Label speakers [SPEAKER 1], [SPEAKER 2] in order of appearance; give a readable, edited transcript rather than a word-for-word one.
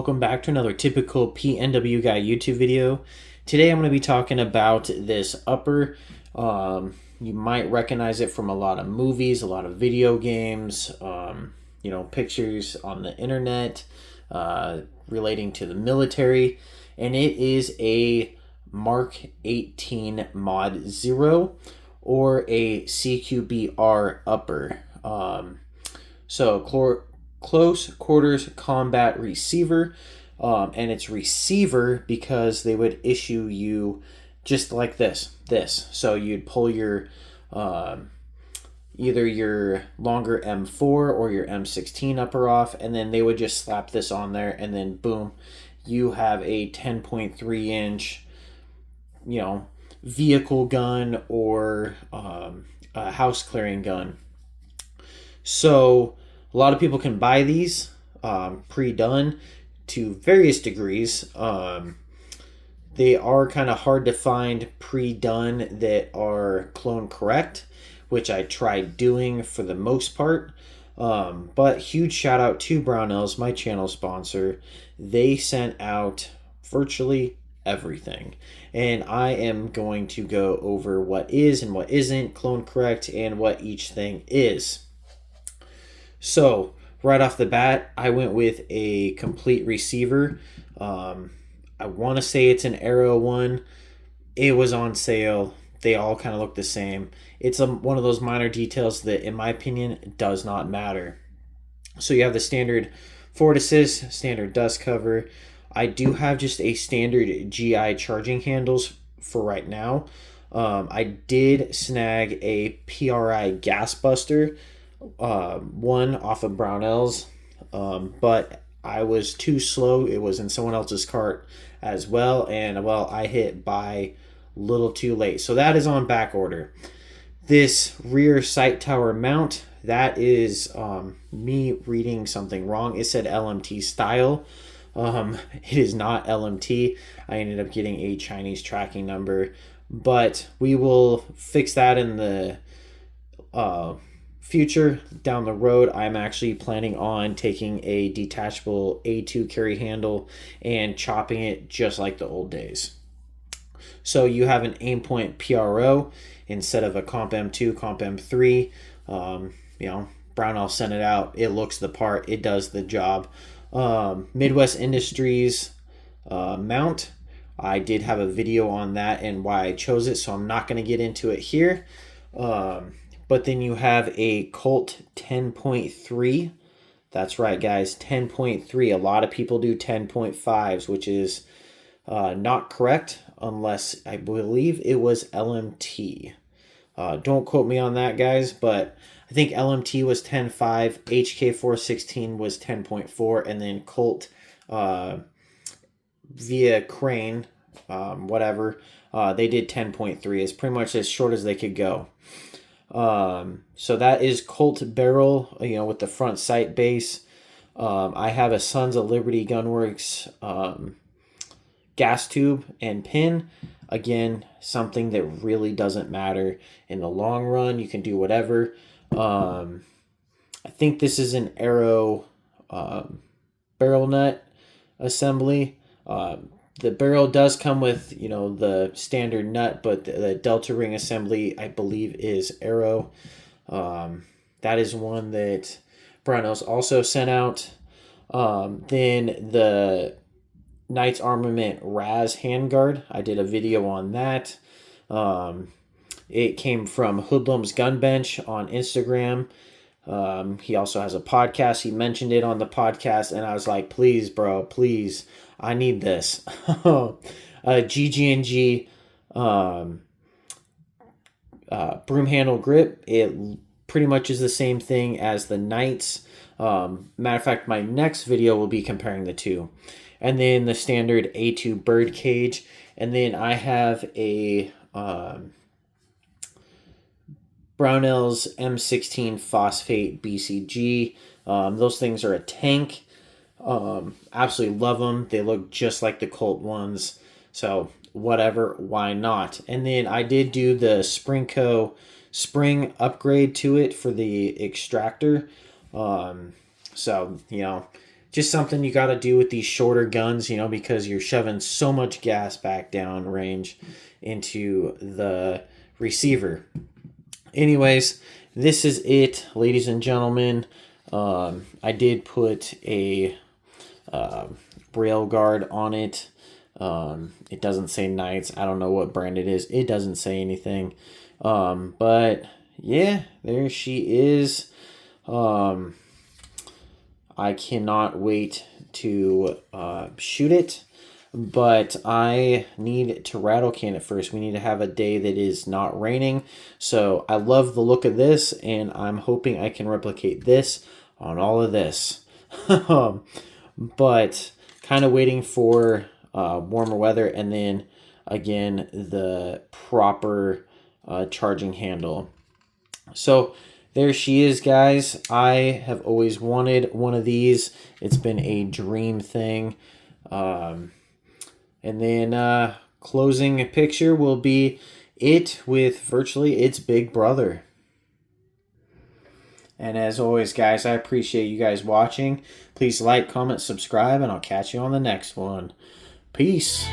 [SPEAKER 1] welcome back to another typical PNW guy YouTube video. Today I'm going to be talking about this upper. You might recognize it from a lot of movies, a lot of video games, pictures on the internet relating to the military. And it is a MK18 Mod 0 or a CQB-R upper. Close quarters combat receiver, and it's receiver because they would issue you just like this. So you'd pull your either your longer M4 or your M16 upper off, and then they would just slap this on there, and then boom, you have a 10.3 inch vehicle gun or a house clearing gun. So a lot of people can buy these pre-done to various degrees. They are kind of hard to find pre-done that are clone correct, which I tried doing for the most part. But huge shout out to Brownells, my channel sponsor. They sent out virtually everything. And I am going to go over what is and what isn't clone correct and what each thing is. So right off the bat, I went with a complete receiver. I want to say it's an Arrow one. It was on sale. They all kind of look the same. It's one of those minor details that, in my opinion, does not matter. So you have the standard forward assist, standard dust cover. I do have just a standard GI charging handles for right now. I did snag a PRI gas buster, one off of Brownells, but I was too slow. It was in someone else's cart as well, and well, I hit buy a little too late. So that is on back order. This rear sight tower mount, that is me reading something wrong. It said LMT style. It is not LMT. I ended up getting a Chinese tracking number, but we will fix that in the future down the road. I'm actually planning on taking a detachable A2 carry handle and chopping it just like the old days. So you have an Aimpoint PRO instead of a Comp M2, Comp M3. Brownell sent it out. It looks the part. It does the job. Midwest Industries mount. I did have a video on that and why I chose it, so I'm not going to get into it here. But then you have a Colt 10.3. That's right, guys, 10.3. A lot of people do 10.5s, which is not correct unless I believe it was LMT. Don't quote me on that, guys, but I think LMT was 10.5, HK416 was 10.4, and then Colt via Crane, they did 10.3. It's pretty much as short as they could go. So that is Colt barrel, with the front sight base. I have a Sons of Liberty Gunworks gas tube and pin. Again, something that really doesn't matter in the long run. You can do whatever. I think this is an Arrow barrel nut assembly. The barrel does come with, the standard nut, but the Delta ring assembly, I believe, is Arrow. That is one that Brownells also sent out. Then the Knights Armament Raz handguard, I did a video on that. It came from Hoodlum's Gun Bench on Instagram. He also has a podcast. He mentioned it on the podcast, and I was like, please, bro, please, I need this. gg&g broom handle grip. It pretty much is the same thing as the Knights. Matter of fact, my next video will be comparing the two. And then the standard A2 bird cage. And then I have a Brownells M16 Phosphate BCG. Those things are a tank. Absolutely love them. They look just like the Colt ones. So whatever, why not? And then I did do the Springco spring upgrade to it for the extractor. So, just something you got to do with these shorter guns, you know, because you're shoving so much gas back down range into the receiver. Anyways, this is it, ladies and gentlemen. I did put a rail guard on it. It doesn't say Knights. I don't know what brand it is. It doesn't say anything. But yeah, there she is. I cannot wait to shoot it, but I need to rattle can it first. We need to have a day that is not raining. So I love the look of this, and I'm hoping I can replicate this on all of this. But kind of waiting for warmer weather, and then again the proper charging handle. So there she is, guys. I have always wanted one of these. It's been a dream thing. And then closing picture will be it with virtually its big brother. And as always, guys, I appreciate you guys watching. Please like, comment, subscribe, and I'll catch you on the next one. Peace.